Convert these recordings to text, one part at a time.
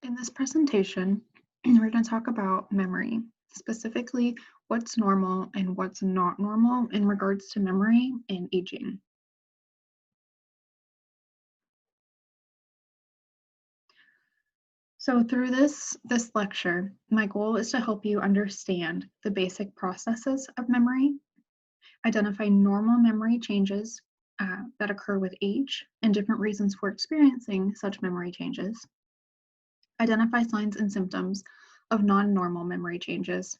In this presentation, we're going to talk about memory, specifically what's normal and what's not normal in regards to memory and aging. So through this lecture, my goal is to help you understand the basic processes of memory, identify normal memory changes that occur with age and different reasons for experiencing such memory changes, identify signs and symptoms of non-normal memory changes,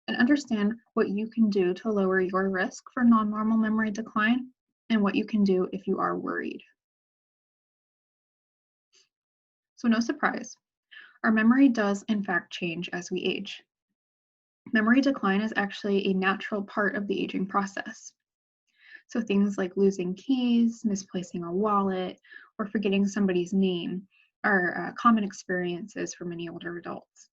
and understand what you can do to lower your risk for non-normal memory decline and what you can do if you are worried. So no surprise, our memory does in fact change as we age. Memory decline is actually a natural part of the aging process. So things like losing keys, misplacing a wallet, or forgetting somebody's name are common experiences for many older adults.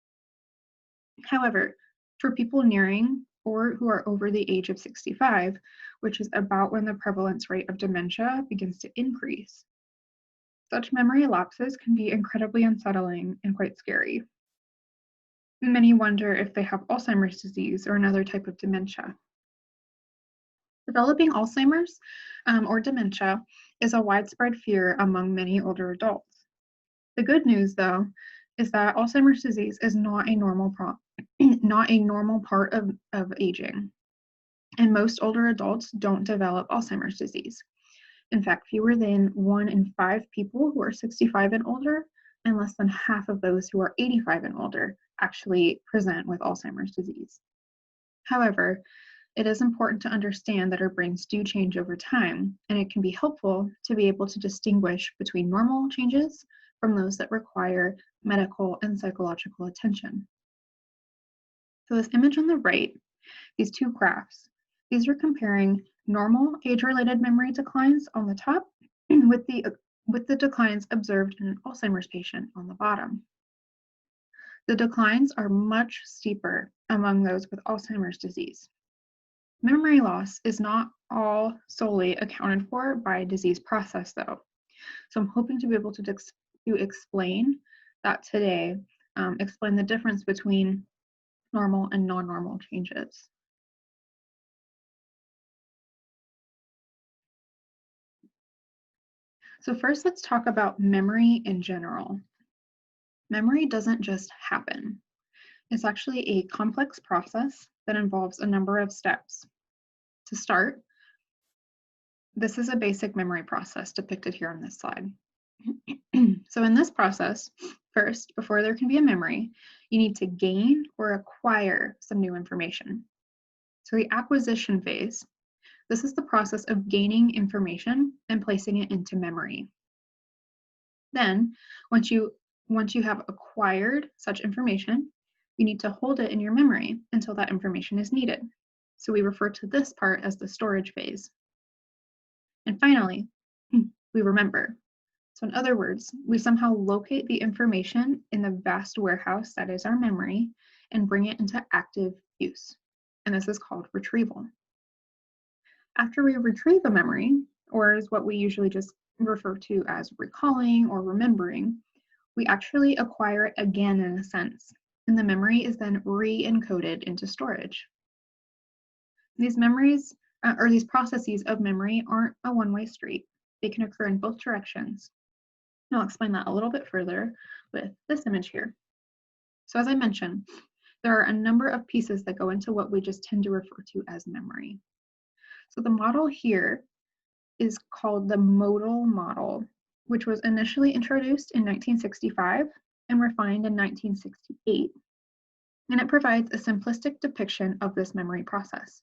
However, for people nearing or who are over the age of 65, which is about when the prevalence rate of dementia begins to increase, such memory lapses can be incredibly unsettling and quite scary. Many wonder if they have Alzheimer's disease or another type of dementia. Developing Alzheimer's or dementia is a widespread fear among many older adults. The good news, though, is that Alzheimer's disease is not a normal part of aging, and most older adults don't develop Alzheimer's disease. In fact, fewer than 1 in 5 people who are 65 and older, and less than half of those who are 85 and older actually present with Alzheimer's disease. However, it is important to understand that our brains do change over time, and it can be helpful to be able to distinguish between normal changes from those that require medical and psychological attention. So this image on the right, these two graphs, these are comparing normal age-related memory declines on the top with the declines observed in an Alzheimer's patient on the bottom. The declines are much steeper among those with Alzheimer's disease. Memory loss is not all solely accounted for by a disease process, though. So I'm hoping to be able to explain that today, explain the difference between normal and non-normal changes. So first, let's talk about memory in general. Memory doesn't just happen. It's actually a complex process that involves a number of steps. To start, this is a basic memory process depicted here on this slide. So in this process, first, before there can be a memory, you need to gain or acquire some new information. So the acquisition phase, this is the process of gaining information and placing it into memory. Then, once you have acquired such information, you need to hold it in your memory until that information is needed. So we refer to this part as the storage phase. And finally, we remember. So in other words, we somehow locate the information in the vast warehouse that is our memory and bring it into active use. And this is called retrieval. After we retrieve a memory, or is what we usually just refer to as recalling or remembering, we actually acquire it again in a sense, and the memory is then re-encoded into storage. These memories, or these processes of memory aren't a one-way street. They can occur in both directions. I'll explain that a little bit further with this image here. So as I mentioned, there are a number of pieces that go into what we just tend to refer to as memory. So the model here is called the modal model, which was initially introduced in 1965 and refined in 1968. And it provides a simplistic depiction of this memory process.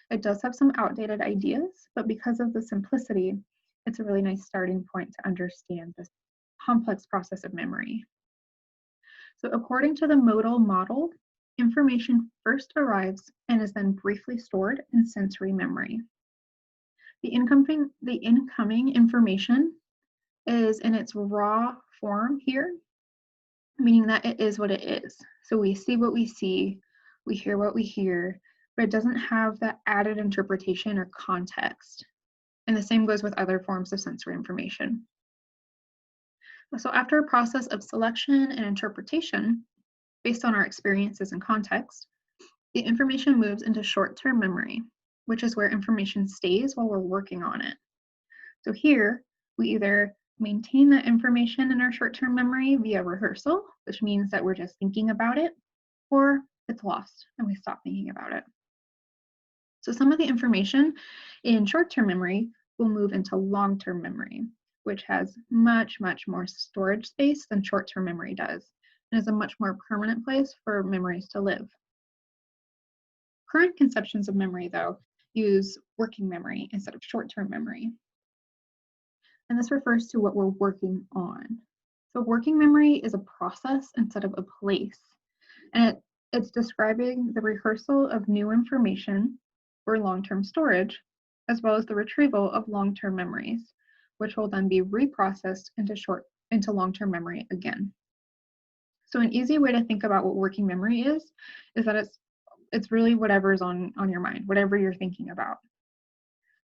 It does have some outdated ideas, but because of the simplicity, it's a really nice starting point to understand this complex process of memory. So according to the modal model, information first arrives and is then briefly stored in sensory memory. The incoming information is in its raw form here, meaning that it is what it is. So we see what we see, we hear what we hear, but it doesn't have that added interpretation or context. And the same goes with other forms of sensory information. So after a process of selection and interpretation, based on our experiences and context, the information moves into short-term memory, which is where information stays while we're working on it. So here, we either maintain that information in our short-term memory via rehearsal, which means that we're just thinking about it, or it's lost and we stop thinking about it. So some of the information in short-term memory will move into long-term memory, which has much, much more storage space than short-term memory does, and is a much more permanent place for memories to live. Current conceptions of memory, though, use working memory instead of short-term memory. And this refers to what we're working on. So working memory is a process instead of a place. And it's describing the rehearsal of new information for long-term storage, as well as the retrieval of long-term memories, which will then be reprocessed into long-term memory again. So an easy way to think about what working memory is that it's really whatever's on your mind, whatever you're thinking about.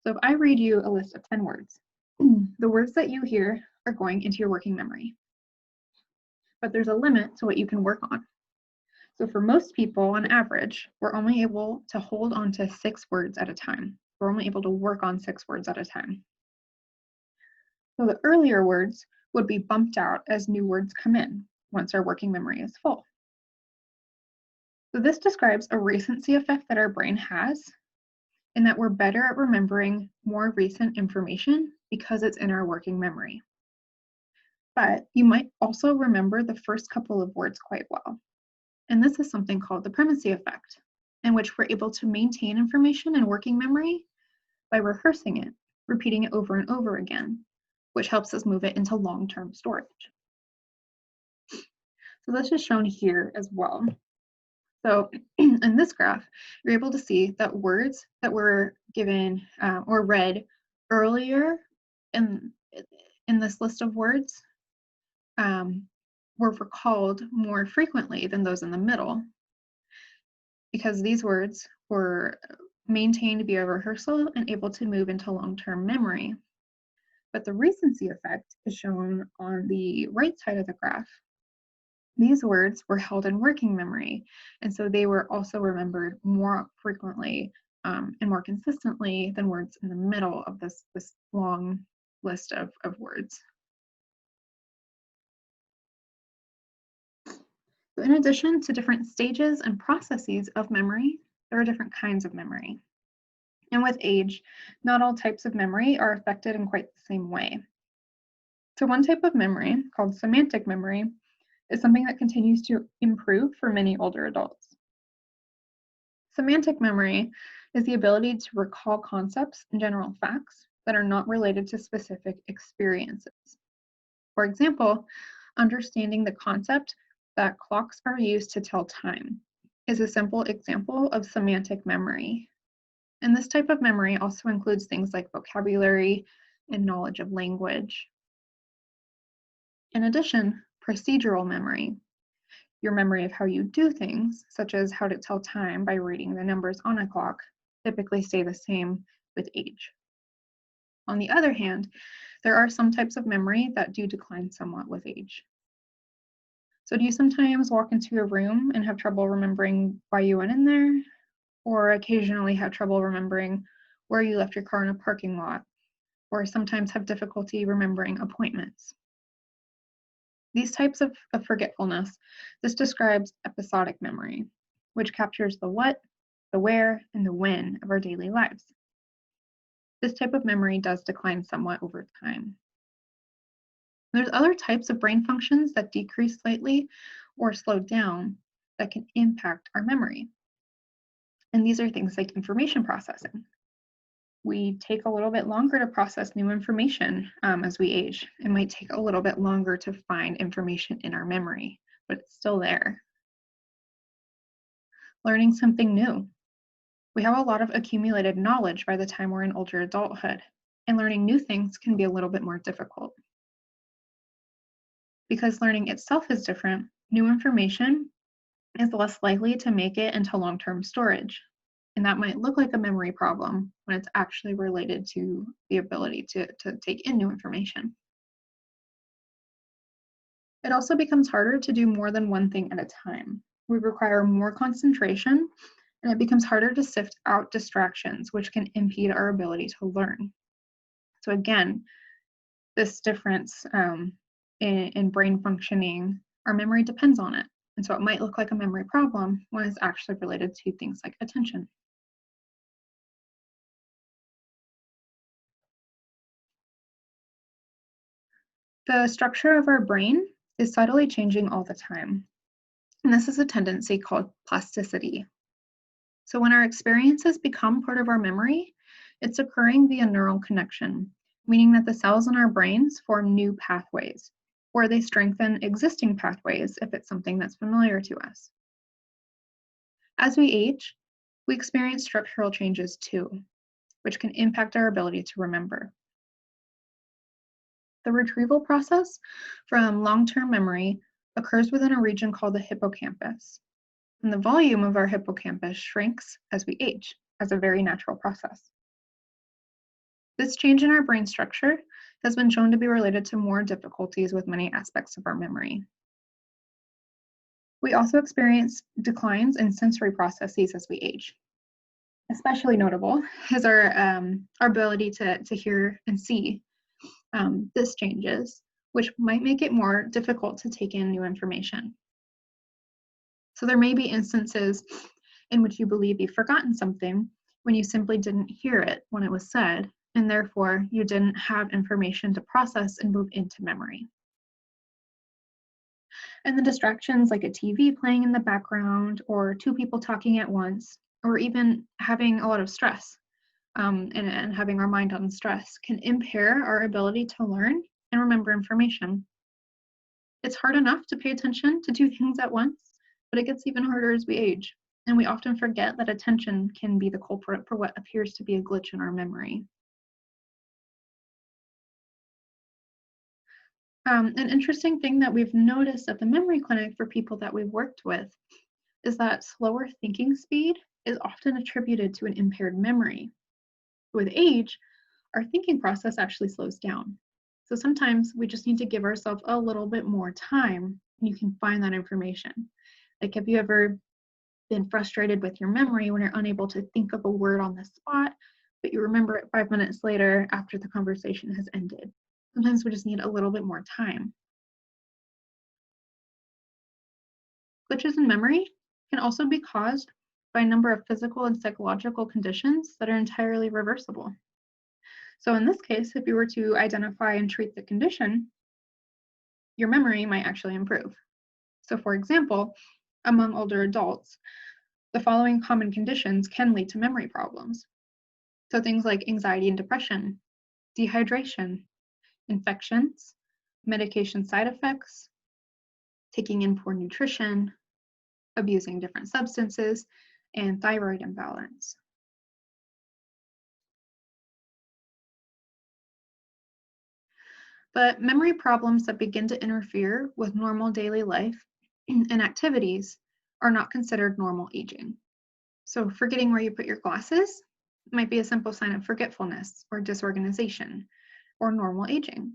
So if I read you a list of 10 words, the words that you hear are going into your working memory. But there's a limit to what you can work on. So for most people, on average, we're only able to hold on to 6 words at a time. We're only able to work on 6 words at a time. So the earlier words would be bumped out as new words come in once our working memory is full. So this describes a recency effect that our brain has, in that we're better at remembering more recent information because it's in our working memory. But you might also remember the first couple of words quite well. And this is something called the primacy effect, in which we're able to maintain information in working memory by rehearsing it, repeating it over and over again, which helps us move it into long-term storage. So this is shown here as well. So in this graph, you're able to see that words that were given or read earlier in this list of words were recalled more frequently than those in the middle, because these words were maintained via rehearsal and able to move into long-term memory. But the recency effect is shown on the right side of the graph. These words were held in working memory, and so they were also remembered more frequently and more consistently than words in the middle of this long list of words. So in addition to different stages and processes of memory, there are different kinds of memory. And with age, not all types of memory are affected in quite the same way. So one type of memory, called semantic memory, is something that continues to improve for many older adults. Semantic memory is the ability to recall concepts and general facts that are not related to specific experiences. For example, understanding the concept that clocks are used to tell time is a simple example of semantic memory. And this type of memory also includes things like vocabulary and knowledge of language. In addition, procedural memory, your memory of how you do things, such as how to tell time by reading the numbers on a clock, typically stay the same with age. On the other hand, there are some types of memory that do decline somewhat with age. So do you sometimes walk into a room and have trouble remembering why you went in there? Or occasionally have trouble remembering where you left your car in a parking lot? Or sometimes have difficulty remembering appointments? These types of forgetfulness, this describes episodic memory, which captures the what, the where, and the when of our daily lives. This type of memory does decline somewhat over time. There's other types of brain functions that decrease slightly or slow down that can impact our memory. And these are things like information processing. We take a little bit longer to process new information as we age. It might take a little bit longer to find information in our memory, but it's still there. Learning something new. We have a lot of accumulated knowledge by the time we're in older adulthood, and learning new things can be a little bit more difficult. Because learning itself is different, new information is less likely to make it into long-term storage. And that might look like a memory problem when it's actually related to the ability to take in new information. It also becomes harder to do more than one thing at a time. We require more concentration, and it becomes harder to sift out distractions, which can impede our ability to learn. So again, this difference in brain functioning, our memory depends on it. And so it might look like a memory problem when it's actually related to things like attention. The structure of our brain is subtly changing all the time. And this is a tendency called plasticity. So when our experiences become part of our memory, it's occurring via neural connection, meaning that the cells in our brains form new pathways, or they strengthen existing pathways if it's something that's familiar to us. As we age, we experience structural changes too, which can impact our ability to remember. The retrieval process from long-term memory occurs within a region called the hippocampus. And the volume of our hippocampus shrinks as we age, as a very natural process. This change in our brain structure has been shown to be related to more difficulties with many aspects of our memory. We also experience declines in sensory processes as we age. Especially notable is our ability to hear and see. This changes, which might make it more difficult to take in new information. So there may be instances in which you believe you've forgotten something when you simply didn't hear it when it was said, and therefore you didn't have information to process and move into memory. And the distractions like a TV playing in the background, or two people talking at once, or even having a lot of stress and having our mind on stress can impair our ability to learn and remember information. It's hard enough to pay attention to two things at once, but it gets even harder as we age, and we often forget that attention can be the culprit for what appears to be a glitch in our memory. An interesting thing that we've noticed at the memory clinic for people that we've worked with is that slower thinking speed is often attributed to an impaired memory. With age, our thinking process actually slows down. So sometimes we just need to give ourselves a little bit more time, and you can find that information. Like, have you ever been frustrated with your memory when you're unable to think of a word on the spot, but you remember it 5 minutes later after the conversation has ended? Sometimes we just need a little bit more time. Glitches in memory can also be caused by a number of physical and psychological conditions that are entirely reversible. So in this case, if you were to identify and treat the condition, your memory might actually improve. So for example, among older adults, the following common conditions can lead to memory problems. So things like anxiety and depression, dehydration, infections, medication side effects, taking in poor nutrition, abusing different substances, and thyroid imbalance. But memory problems that begin to interfere with normal daily life and activities are not considered normal aging. So forgetting where you put your glasses might be a simple sign of forgetfulness or disorganization or normal aging.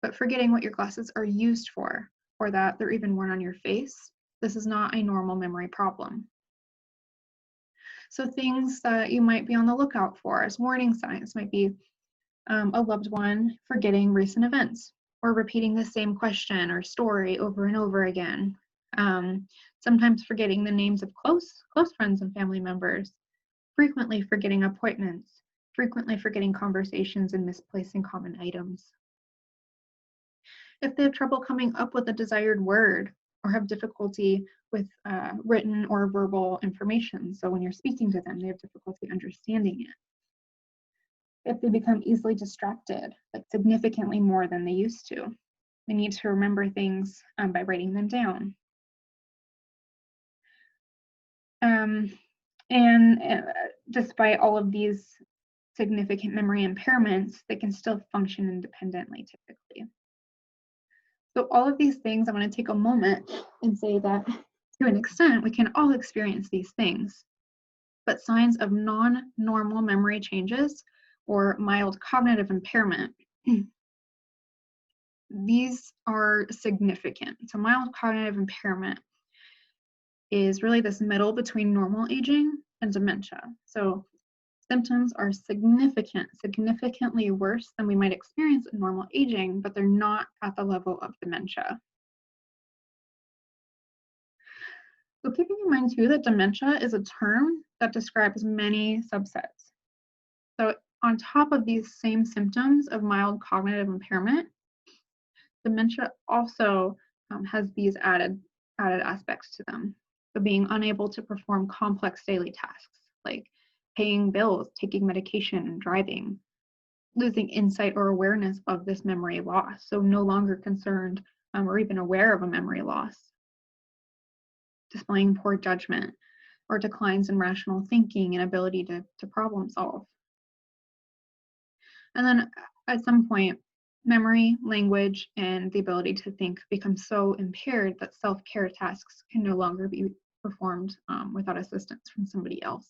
But forgetting what your glasses are used for, or that they're even worn on your face, this is not a normal memory problem. So things that you might be on the lookout for as warning signs might be a loved one forgetting recent events, or repeating the same question or story over and over again. Sometimes forgetting the names of close friends and family members, frequently forgetting appointments, frequently forgetting conversations and misplacing common items. If they have trouble coming up with a desired word, or have difficulty with written or verbal information, so when you're speaking to them, they have difficulty understanding it. If they become easily distracted, like significantly more than they used to, they need to remember things by writing them down. Despite all of these significant memory impairments, they can still function independently typically. So all of these things, I want to take a moment and say that to an extent, we can all experience these things. But signs of non-normal memory changes or mild cognitive impairment these are significant. So mild cognitive impairment is really this middle between normal aging and dementia. So symptoms are significantly worse than we might experience in normal aging, but they're not at the level of dementia. So keeping in mind too that dementia is a term that describes many subsets. So on top of these same symptoms of mild cognitive impairment, dementia also has these added aspects to them. So being unable to perform complex daily tasks like paying bills, taking medication, and driving, losing insight or awareness of this memory loss, so no longer concerned or even aware of a memory loss, displaying poor judgment or declines in rational thinking and ability to problem solve. And then at some point, memory, language, and the ability to think become so impaired that self-care tasks can no longer be performed without assistance from somebody else.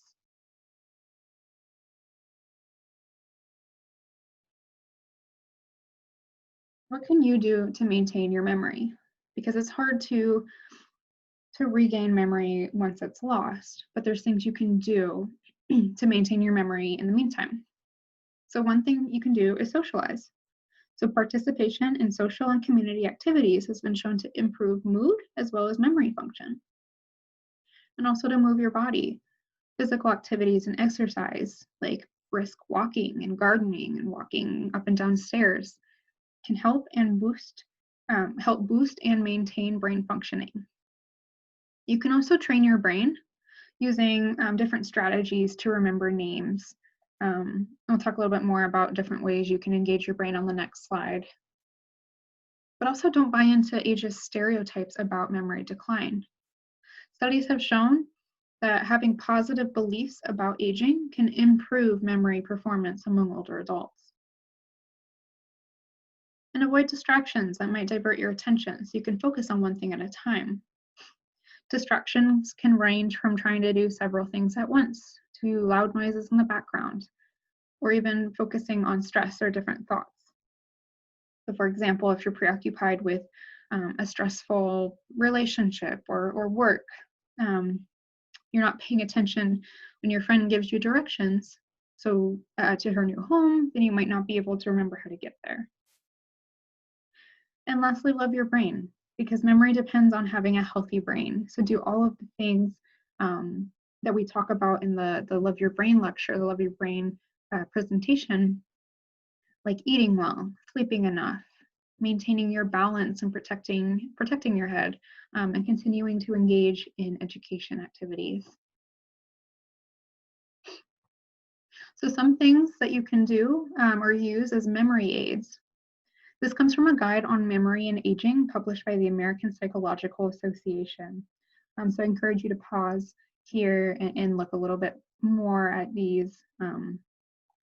What can you do to maintain your memory? Because it's hard to regain memory once it's lost, but there's things you can do to maintain your memory in the meantime. So one thing you can do is socialize. So participation in social and community activities has been shown to improve mood as well as memory function. And also to move your body. Physical activities and exercise, like brisk walking and gardening and walking up and down stairs, can help boost and maintain brain functioning. You can also train your brain using different strategies to remember names. I'll talk a little bit more about different ways you can engage your brain on the next slide. But also don't buy into ageist stereotypes about memory decline. Studies have shown that having positive beliefs about aging can improve memory performance among older adults. And avoid distractions that might divert your attention so you can focus on one thing at a time. Distractions can range from trying to do several things at once to loud noises in the background, or even focusing on stress or different thoughts. So for example, if you're preoccupied with a stressful relationship or work, you're not paying attention when your friend gives you directions to her new home, then you might not be able to remember how to get there. And lastly, love your brain, because memory depends on having a healthy brain. So do all of the things that we talk about in the Love Your Brain lecture, the Love Your Brain presentation, like eating well, sleeping enough, maintaining your balance and protecting your head, and continuing to engage in education activities. So some things that you can do or use as memory aids. This comes from a guide on memory and aging published by the American Psychological Association. So I encourage you to pause here and look a little bit more at these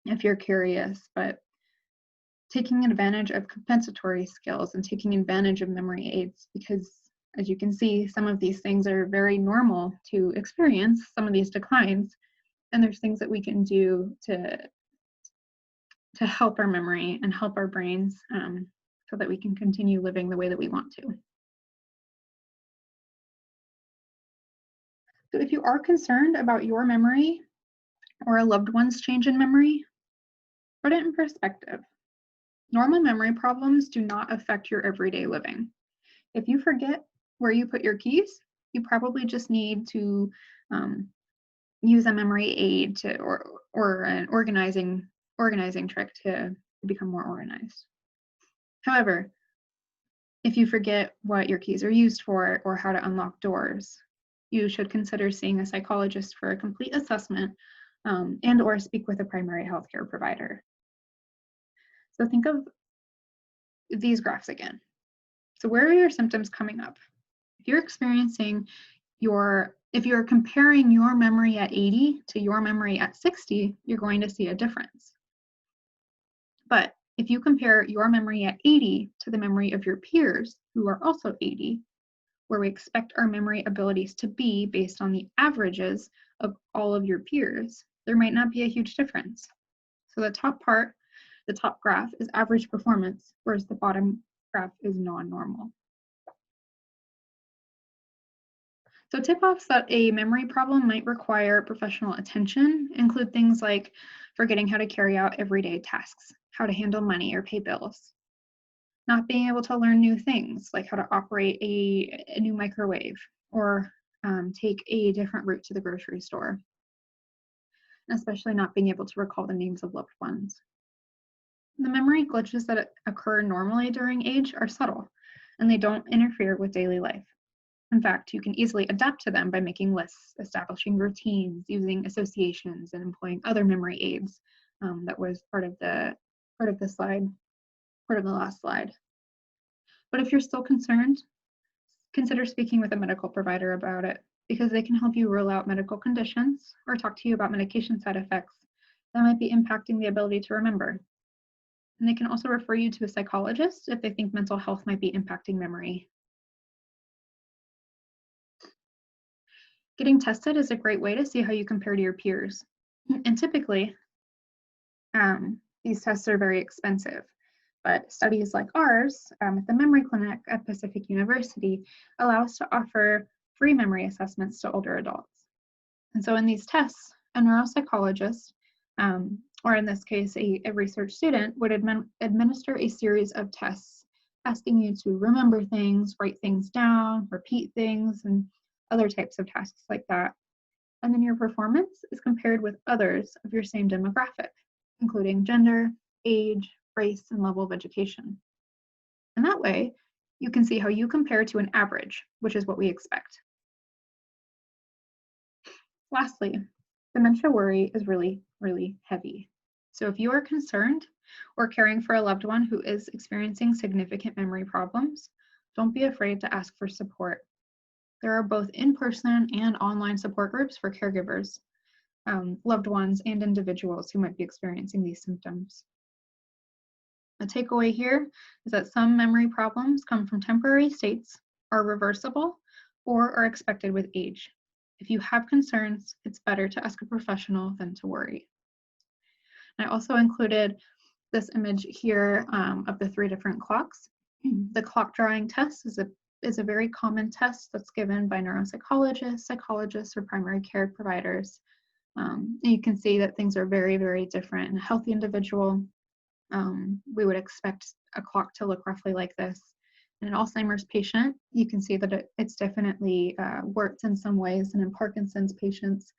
if you're curious. But taking advantage of compensatory skills and taking advantage of memory aids, because as you can see, some of these things are very normal to experience, some of these declines, and there's things that we can do to help our memory and help our brains so that we can continue living the way that we want to. So if you are concerned about your memory or a loved one's change in memory, put it in perspective. Normal memory problems do not affect your everyday living. If you forget where you put your keys, you probably just need to use a memory aid or an organizing trick to become more organized. However, if you forget what your keys are used for or how to unlock doors, you should consider seeing a psychologist for a complete assessment and or speak with a primary healthcare provider. So think of these graphs again. So where are your symptoms coming up? If you're comparing your memory at 80 to your memory at 60, you're going to see a difference. But if you compare your memory at 80 to the memory of your peers who are also 80, where we expect our memory abilities to be based on the averages of all of your peers, there might not be a huge difference. So the top graph is average performance, whereas the bottom graph is non-normal. So tip-offs that a memory problem might require professional attention include things like forgetting how to carry out everyday tasks, how to handle money or pay bills, not being able to learn new things like how to operate a new microwave or take a different route to the grocery store, especially not being able to recall the names of loved ones. The memory glitches that occur normally during age are subtle, and they don't interfere with daily life. In fact, you can easily adapt to them by making lists, establishing routines, using associations, and employing other memory aids. That was part of the last slide. But if you're still concerned, consider speaking with a medical provider about it, because they can help you rule out medical conditions or talk to you about medication side effects that might be impacting the ability to remember. And they can also refer you to a psychologist if they think mental health might be impacting memory. Getting tested is a great way to see how you compare to your peers. And typically, these tests are very expensive. But studies like ours at the Memory Clinic at Pacific University allow us to offer free memory assessments to older adults. And so in these tests, a neuropsychologist, or in this case, a research student, would administer a series of tests asking you to remember things, write things down, repeat things, and other types of tasks like that. And then your performance is compared with others of your same demographic, including gender, age, race, and level of education. And that way, you can see how you compare to an average, which is what we expect. Lastly, dementia worry is really, really heavy. So if you are concerned or caring for a loved one who is experiencing significant memory problems, don't be afraid to ask for support. There are both in-person and online support groups for caregivers, loved ones, and individuals who might be experiencing these symptoms. The takeaway here is that some memory problems come from temporary states, are reversible, or are expected with age. If you have concerns, it's better to ask a professional than to worry. I also included this image here of the 3 different clocks. The clock drawing test is a very common test that's given by neuropsychologists, psychologists, or primary care providers. You can see that things are very, very different. In a healthy individual, we would expect a clock to look roughly like this. In an Alzheimer's patient, you can see that it's definitely worked in some ways, and in Parkinson's patients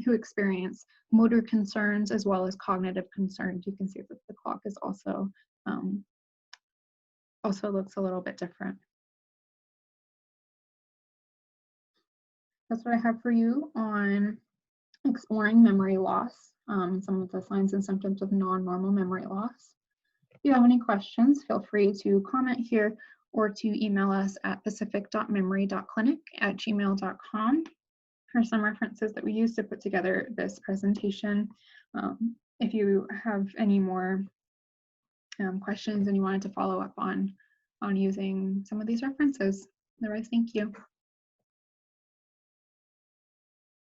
who experience motor concerns as well as cognitive concerns, you can see that the clock is also looks a little bit different. That's what I have for you on exploring memory loss, some of the signs and symptoms of non-normal memory loss. If you have any questions, feel free to comment here or to email us at pacific.memory.clinic@gmail.com for some references that we used to put together this presentation. If you have any more questions and you wanted to follow up on using some of these references. Otherwise, thank you.